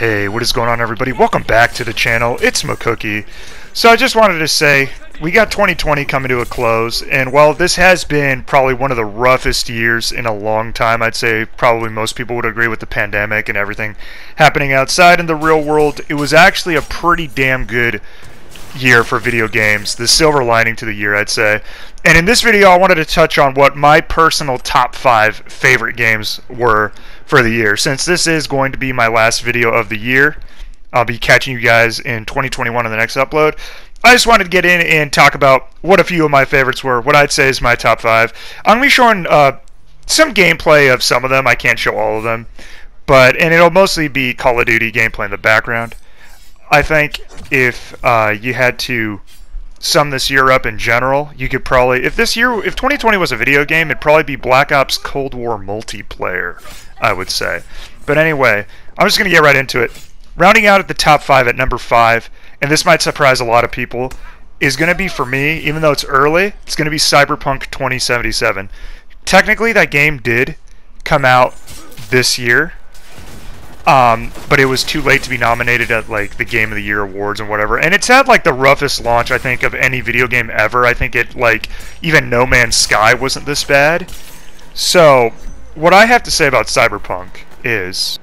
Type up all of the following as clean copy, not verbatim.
Hey, what is going on, everybody? Welcome back to the channel. It's MCKOOKIE. So I just wanted to say, we got 2020 coming to a close, and while this has been probably one of the roughest years in a long time, I'd say probably most people would agree with the pandemic and everything happening outside in the real world, it was actually a pretty damn good year for video games. The silver lining to the year, I'd say. And in this video, I wanted to touch on what my personal top 5 favorite games were for the year. Since this is going to be my last video of the year, I'll be catching you guys in 2021 on the next upload. I just wanted to get in and talk about what a few of my favorites were, what I'd say is my top 5. I'm going to be showing some gameplay of some of them. I can't show all of them, and it'll mostly be Call of Duty gameplay in the background. I think if you had to sum this year up in general, you could probably, if 2020 was a video game, it'd probably be Black Ops Cold War multiplayer, I would say. But anyway, I'm just going to get right into it. Rounding out at the top 5 at number 5, and this might surprise a lot of people, is going to be, for me, even though it's early, it's going to be Cyberpunk 2077. Technically, that game did come out this year, but it was too late to be nominated at like the Game of the Year awards and whatever. And it's had like the roughest launch, I think, of any video game ever. I think it, like, even No Man's Sky wasn't this bad. So what I have to say about Cyberpunk is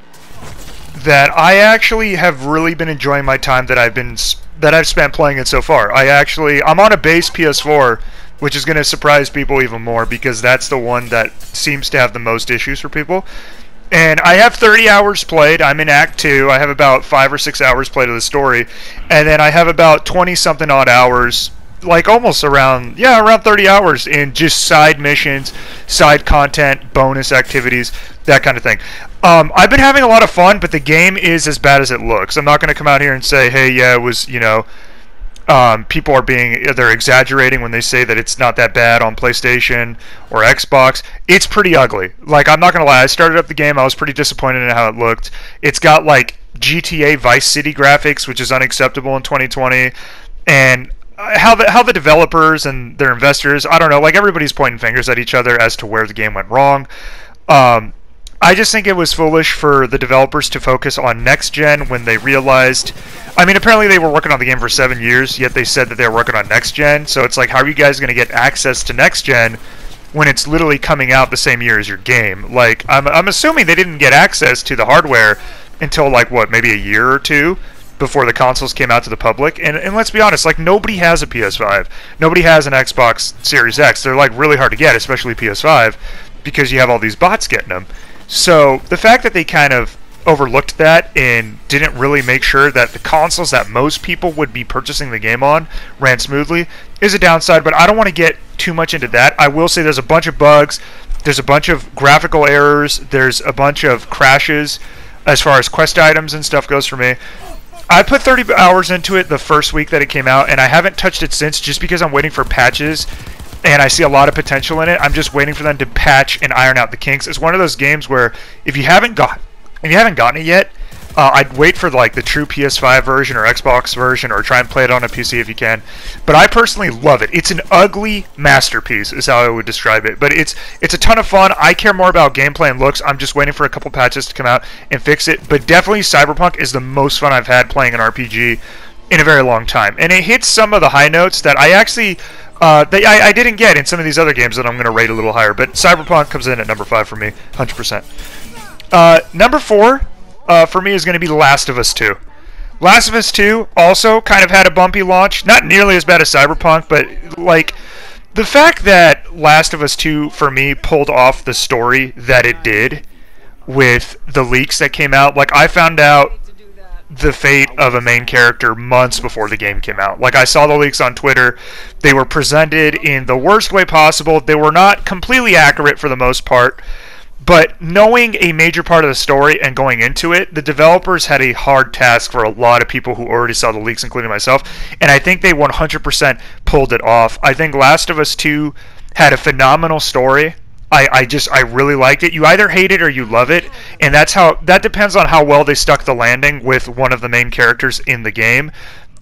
that I actually have really been enjoying my time that I've spent playing it so far. I'm on a base PS4, which is going to surprise people even more because that's the one that seems to have the most issues for people. And I have 30 hours played. I'm in Act 2. I have about 5 or 6 hours played of the story. And then I have about 20-something odd hours, like almost around 30 hours in just side missions, side content, bonus activities, that kind of thing. I've been having a lot of fun, but the game is as bad as it looks. I'm not going to come out here and say, hey, yeah, it was, people they're exaggerating when they say that it's not that bad on PlayStation or Xbox. It's pretty ugly. Like, I'm not going to lie, I started up the game, I was pretty disappointed in how it looked. It's got, like, GTA Vice City graphics, which is unacceptable in 2020, and how the developers and their investors, I don't know, like, everybody's pointing fingers at each other as to where the game went wrong. I just think it was foolish for the developers to focus on next gen when they realized, I mean, apparently they were working on the game for 7 years, yet they said that they were working on next gen. So it's like, how are you guys going to get access to next gen when it's literally coming out the same year as your game? Like, I'm assuming they didn't get access to the hardware until, like, what, maybe a year or two before the consoles came out to the public. And let's be honest, like, nobody has a PS5. Nobody has an Xbox Series X. They're, like, really hard to get, especially PS5, because you have all these bots getting them. So the fact that they kind of overlooked that and didn't really make sure that the consoles that most people would be purchasing the game on ran smoothly is a downside, but I don't want to get too much into that. I will say there's a bunch of bugs, there's a bunch of graphical errors, there's a bunch of crashes as far as quest items and stuff goes for me. I put 30 hours into it the first week that it came out, and I haven't touched it since just because I'm waiting for patches. And I see a lot of potential in it. I'm just waiting for them to patch and iron out the kinks. It's one of those games where if you haven't gotten it yet, I'd wait for like the true PS5 version or Xbox version, or try and play it on a PC if you can. But I personally love it. It's an ugly masterpiece, is how I would describe it. But it's a ton of fun. I care more about gameplay and looks. I'm just waiting for a couple patches to come out and fix it. But definitely Cyberpunk is the most fun I've had playing an RPG in a very long time. And it hits some of the high notes that I actually I didn't get in some of these other games that I'm going to rate a little higher, but Cyberpunk comes in at number 5 for me, 100%. Number 4 for me is going to be The Last of Us 2. Last of Us 2 also kind of had a bumpy launch, not nearly as bad as Cyberpunk, but like the fact that Last of Us 2 for me pulled off the story that it did with the leaks that came out. Like, I found out the fate of a main character months before the game came out. Like, I saw the leaks on Twitter. They were presented in the worst way possible. They were not completely accurate for the most part, but knowing a major part of the story and going into it, the developers had a hard task for a lot of people who already saw the leaks, including myself, and I think they 100% pulled it off. I think Last of Us 2 had a phenomenal story. I really liked it. You either hate it or you love it, and that depends on how well they stuck the landing with one of the main characters in the game.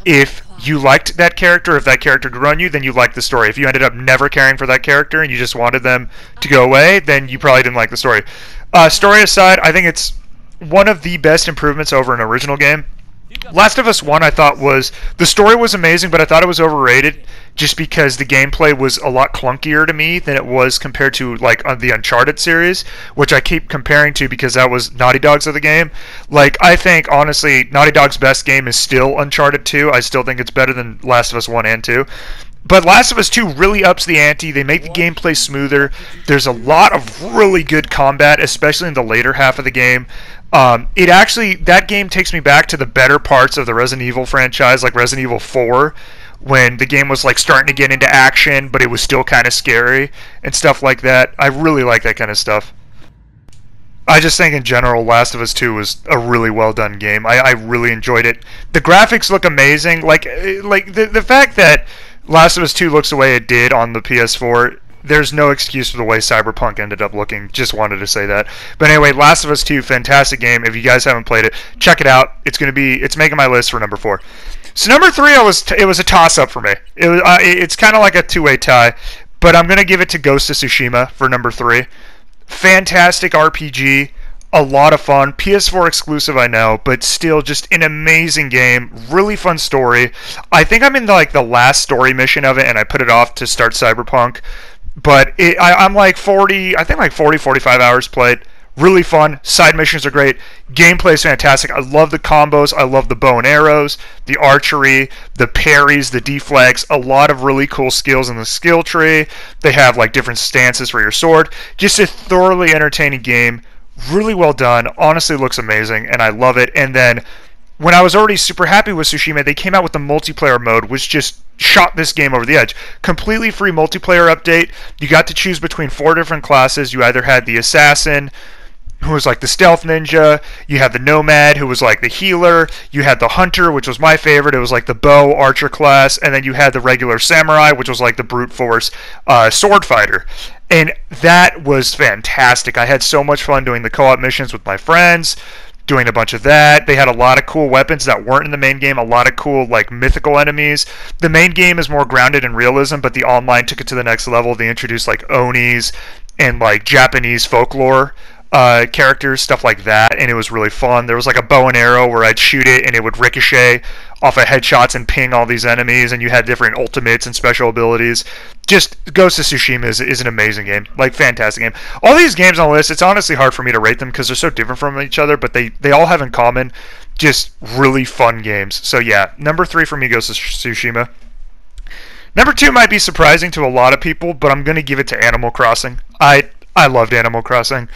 If you liked that character, if that character grew on you, then you liked the story. If you ended up never caring for that character and you just wanted them to go away, then you probably didn't like the story. Story aside, I think it's one of the best improvements over an original game. Last of Us 1, I thought the story was amazing, but I thought it was overrated just because the gameplay was a lot clunkier to me than it was compared to like the Uncharted series, which I keep comparing to because that was Naughty Dog's of the game. Like, I think honestly Naughty Dog's best game is still Uncharted 2. I still think it's better than Last of Us 1 and 2. But Last of Us 2 really ups the ante. They make the gameplay smoother. There's a lot of really good combat, especially in the later half of the game. That game takes me back to the better parts of the Resident Evil franchise, like Resident Evil 4, when the game was like starting to get into action, but it was still kind of scary and stuff like that. I really like that kind of stuff. I just think in general, Last of Us 2 was a really well done game. I really enjoyed it. The graphics look amazing. Like the fact that Last of Us 2 looks the way it did on the PS4, there's no excuse for the way Cyberpunk ended up looking. Just wanted to say that. But anyway, Last of Us 2, fantastic game. If you guys haven't played it, check it out. It's making my list for number 4. So number 3, it was a toss-up for me. It's kind of like a two-way tie, but I'm going to give it to Ghost of Tsushima for number 3. Fantastic RPG. A lot of fun. PS4 exclusive, I know, but still just an amazing game. Really fun story. I think I'm in like the last story mission of it, and I put it off to start Cyberpunk. But I'm like 45 hours played. Really fun. Side missions are great. Gameplay is fantastic. I love the combos. I love the bow and arrows, the archery, the parries, the deflects. A lot of really cool skills in the skill tree. They have like different stances for your sword. Just a thoroughly entertaining game. Really well done. Honestly looks amazing, and I love it. And then when I was already super happy with Tsushima, they came out with the multiplayer mode, which just shot this game over the edge. Completely free multiplayer update. You got to choose between 4 different classes. You either had the assassin, who was like the stealth ninja, you had the nomad, who was like the healer, you had the hunter, which was my favorite, it was like the bow archer class, and then you had the regular samurai, which was like the brute force sword fighter. And that was fantastic. I had so much fun doing the co-op missions with my friends, doing a bunch of that. They had a lot of cool weapons that weren't in the main game, a lot of cool like mythical enemies. The main game is more grounded in realism, but the online took it to the next level. They introduced like onis and like Japanese folklore characters, stuff like that, and it was really fun. There was like a bow and arrow where I'd shoot it and it would ricochet off of headshots and ping all these enemies, and you had different ultimates and special abilities. Just Ghost of Tsushima is an amazing game, like fantastic game. All these games on the list, it's honestly hard for me to rate them because they're so different from each other, but they all have in common just really fun games. So yeah, number 3 for me, Ghost of Tsushima. Number 2 might be surprising to a lot of people, but I'm going to give it to Animal Crossing. I loved Animal Crossing.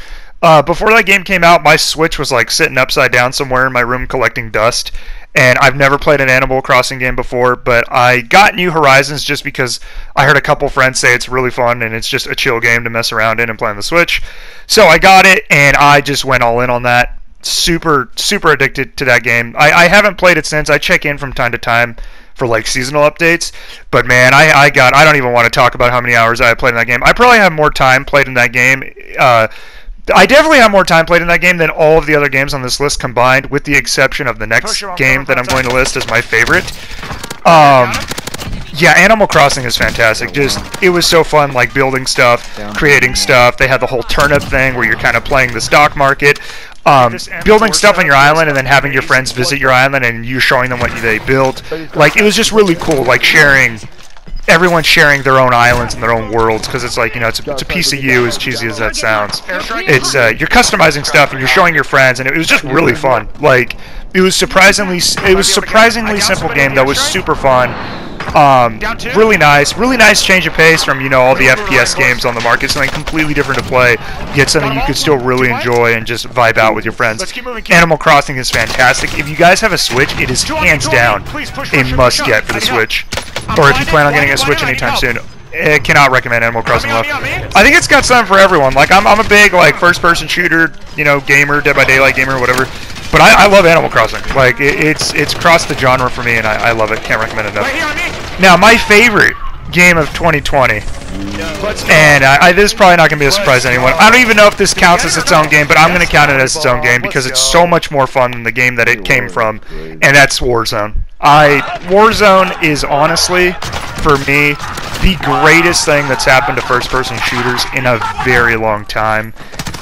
Before that game came out, my Switch was like sitting upside down somewhere in my room collecting dust, and I've never played an Animal Crossing game before, but I got New Horizons just because I heard a couple friends say it's really fun and it's just a chill game to mess around in and play on the Switch. So I got it, and I just went all in on that. Super addicted to that game. I haven't played it since. I check in from time to time for like seasonal updates, but man, I don't even want to talk about how many hours I played in that game. I probably have more time played in that game. I definitely have more time played in that game than all of the other games on this list combined, with the exception of the next game that I'm going to list as my favorite. Yeah, Animal Crossing is fantastic. It was so fun, like building stuff, creating stuff. They had the whole turnip thing where you're kind of playing the stock market. Building stuff on your island and then having your friends visit your island and you showing them what they built. Like, it was just really cool, like everyone sharing their own islands and their own worlds, because it's like, you know, it's a piece of you, as cheesy as that sounds. It's you're customizing stuff and you're showing your friends, and it was just really fun. Like, it was surprisingly simple game that was super fun. Really nice change of pace from, you know, all the FPS games on the market. Something completely different to play, yet something you could still really enjoy and just vibe out with your friends. Animal Crossing is fantastic. If you guys have a Switch, it is hands down a must get for the Switch. Or if you plan on getting a Switch anytime soon, I cannot recommend Animal Crossing enough. I think it's got something for everyone. Like, I'm a big like first-person shooter, you know, gamer, Dead by Daylight gamer, whatever. But I love Animal Crossing. Like, it's crossed the genre for me, and I love it. Can't recommend it enough. Now, my favorite game of 2020, and this is probably not going to be a surprise to anyone. I don't even know if this counts as its own game, but I'm going to count it as its own game because it's so much more fun than the game that it came from, and that's Warzone. Warzone is honestly, for me, the greatest thing that's happened to first-person shooters in a very long time.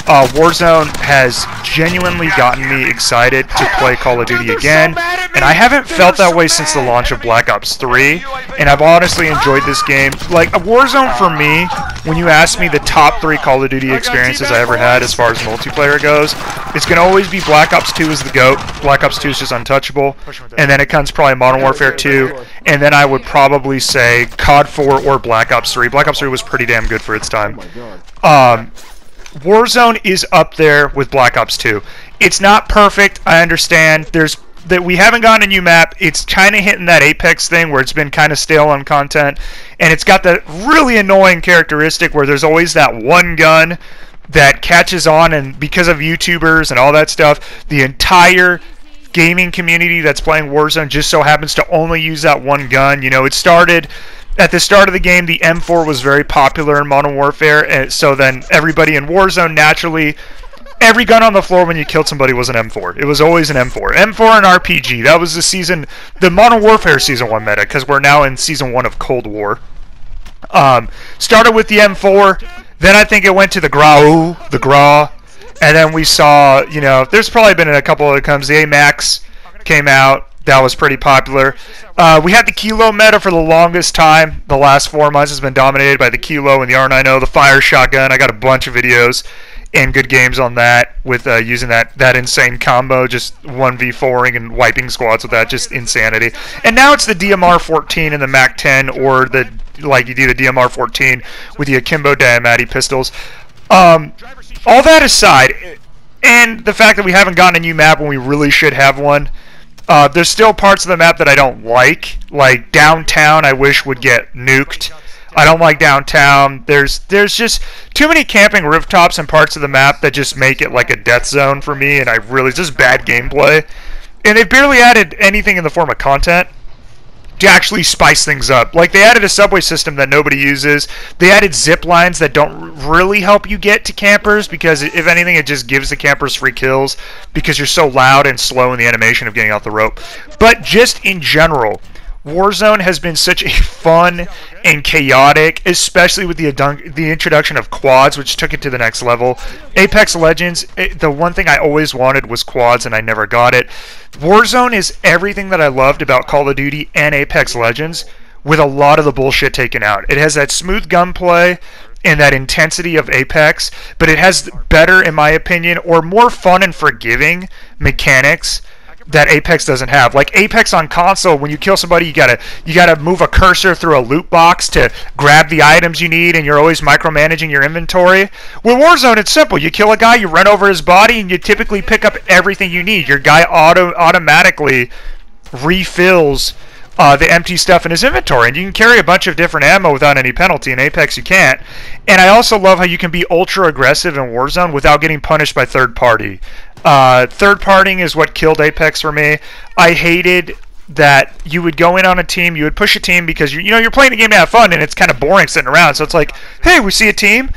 Warzone has genuinely gotten me excited to play Call of Duty again, and I haven't felt that way since the launch of Black Ops 3, and I've honestly enjoyed this game. Like, Warzone for me, when you ask me the top 3 Call of Duty experiences I ever had as far as multiplayer goes, it's going to always be Black Ops 2 is the GOAT. Black Ops 2 is just untouchable, and then it comes probably Modern Warfare 2, and then I would probably say COD 4 or Black Ops 3. Black Ops 3 was pretty damn good for its time. Warzone is up there with Black Ops 2. It's not perfect, I understand. We haven't gotten a new map. It's kind of hitting that Apex thing where it's been kind of stale on content, and it's got that really annoying characteristic where there's always that one gun that catches on, and because of YouTubers and all that stuff, the entire gaming community that's playing Warzone just so happens to only use that one gun. You know, it started at the start of the game. The M4 was very popular in Modern Warfare, and so then everybody in Warzone, naturally, every gun on the floor when you killed somebody was an M4. It was always an M4. M4 and RPG. That was the Modern Warfare Season 1 meta, because we're now in Season 1 of Cold War. Started with the M4, then I think it went to the GRA, and then we saw, you know, there's probably been a couple other comes. The AMAX came out. That was pretty popular. We had the Kilo meta for the longest time. The last 4 months has been dominated by the Kilo and the R9O, the fire shotgun. I got a bunch of videos and good games on that with using that insane combo, just 1v4ing and wiping squads with that, just insanity. And now it's the DMR-14 and the MAC-10, or you do the DMR-14 with the Akimbo Diamati pistols. All that aside, and the fact that we haven't gotten a new map when we really should have one, there's still parts of the map that I don't like downtown. I wish would get nuked. I don't like downtown. There's just too many camping rooftops and parts of the map that just make it like a death zone for me, and it's just bad gameplay. And they've barely added anything in the form of content to actually spice things up. Like, they added a subway system that nobody uses. They added zip lines that don't really help you get to campers, because if anything, it just gives the campers free kills because you're so loud and slow in the animation of getting off the rope. But just in general, Warzone has been such a fun and chaotic, especially with the introduction of quads, which took it to the next level. Apex Legends, the one thing I always wanted was quads, and I never got it. Warzone is everything that I loved about Call of Duty and Apex Legends, with a lot of the bullshit taken out. It has that smooth gunplay and that intensity of Apex, but it has better, in my opinion, or more fun and forgiving mechanics that Apex doesn't have. Like Apex on console, when you kill somebody, you gotta move a cursor through a loot box to grab the items you need, and you're always micromanaging your inventory. With Warzone, it's simple. You kill a guy, you run over his body, and you typically pick up everything you need. Your guy automatically refills the empty stuff in his inventory, and you can carry a bunch of different ammo without any penalty. In Apex, you can't. And I also love how you can be ultra aggressive in Warzone without getting punished by third party. Third partying is what killed Apex for me. I hated that you would go in on a team, you would push a team because you're playing the game to have fun, and it's kind of boring sitting around. So it's like, hey, we see a team,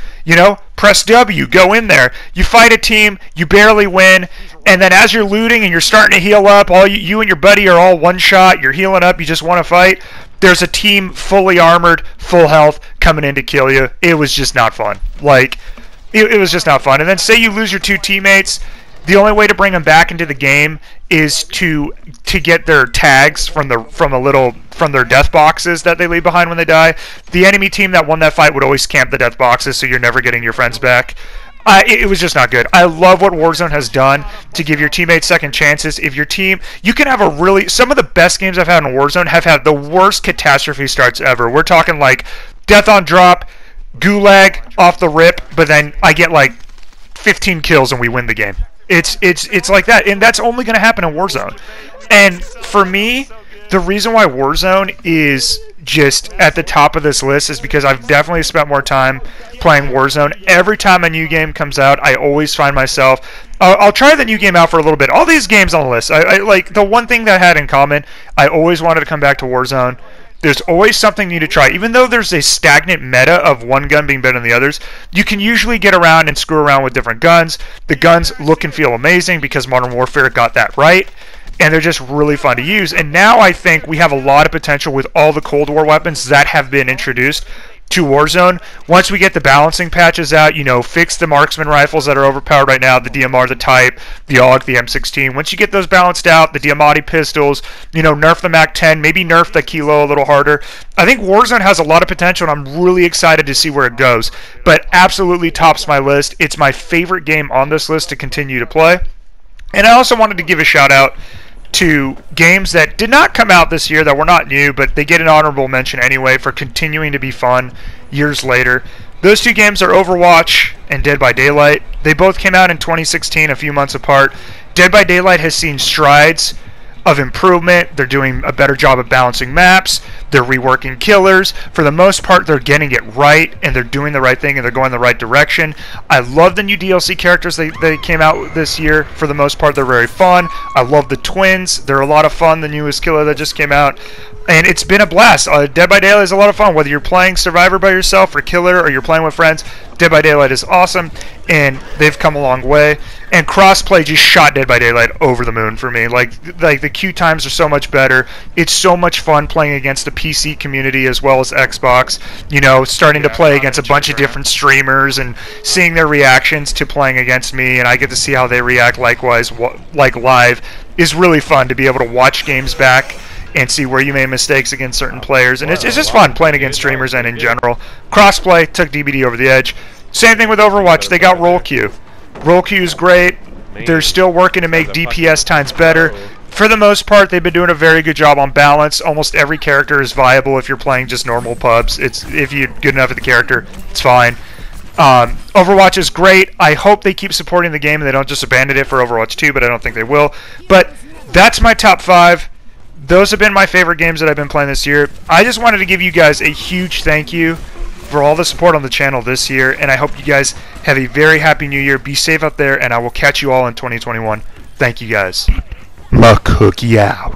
press W, go in there. You fight a team, you barely win, and then as you're looting and you're starting to heal up, you and your buddy are all one shot, you're healing up, you just want to fight. There's a team fully armored, full health, coming in to kill you. It was just not fun. It was just not fun. And then say you lose your 2 teammates. The only way to bring them back into the game is to get their tags from their death boxes that they leave behind when they die. The enemy team that won that fight would always camp the death boxes, so you're never getting your friends back. It was just not good. I love what Warzone has done to give your teammates second chances. If your team, you can have some of the best games I've had in Warzone have had the worst catastrophe starts ever. We're talking like death on drop, gulag off the rip, but then I get like 15 kills and we win the game. It's like that, and that's only going to happen in Warzone. And for me, the reason why Warzone is just at the top of this list is because I've definitely spent more time playing Warzone. Every time a new game comes out, I always find myself, I'll try the new game out for a little bit. All these games on the list, I like the one thing that I had in common, I always wanted to come back to Warzone. There's always something new to try. Even though there's a stagnant meta of one gun being better than the others, you can usually get around and screw around with different guns. The guns look and feel amazing because Modern Warfare got that right, and they're just really fun to use. And now I think we have a lot of potential with all the Cold War weapons that have been introduced to Warzone. Once we get the balancing patches out, you know, fix the marksman rifles that are overpowered right now, the DMR, the Type, the AUG, the M16. Once you get those balanced out, the Diamatti pistols, you know, nerf the MAC-10, maybe nerf the Kilo a little harder. I think Warzone has a lot of potential, and I'm really excited to see where it goes. But absolutely tops my list. It's my favorite game on this list to continue to play. And I also wanted to give a shout out to games that did not come out this year, that were not new, but they get an honorable mention anyway for continuing to be fun years later. Those two games are Overwatch and Dead by Daylight. They both came out in 2016, a few months apart. Dead by Daylight has seen strides of improvement. They're doing a better job of balancing maps. They're reworking killers. For the most part, they're getting it right, and they're doing the right thing, and they're going the right direction. I love the new DLC characters they came out this year. For the most part, they're very fun. I love the twins. They're a lot of fun, the newest killer that just came out. And it's been a blast. Dead by Daylight is a lot of fun. Whether you're playing Survivor by yourself or Killer, or you're playing with friends, Dead by Daylight is awesome, and they've come a long way. And crossplay just shot Dead by Daylight over the moon for me. Like the queue times are so much better. It's so much fun playing against the PC community as well as Xbox. You know, starting to play against a bunch of different streamers and seeing their reactions to playing against me, and I get to see how they react likewise, like live, is really fun to be able to watch games back and see where you made mistakes against certain players. And it's just fun playing against streamers and in general. Crossplay took DBD over the edge. Same thing with Overwatch. They got roll queue. Roll queue is great. They're still working to make DPS times better. For the most part, they've been doing a very good job on balance. Almost every character is viable if you're playing just normal pubs. If you're good enough at the character, it's fine. Overwatch is great. I hope they keep supporting the game and they don't just abandon it for Overwatch 2, but I don't think they will. But that's my top 5. Those have been my favorite games that I've been playing this year. I just wanted to give you guys a huge thank you for all the support on the channel this year, and I hope you guys have a very happy new year. Be safe out there, and I will catch you all in 2021. Thank you guys. MCKOOKIE out.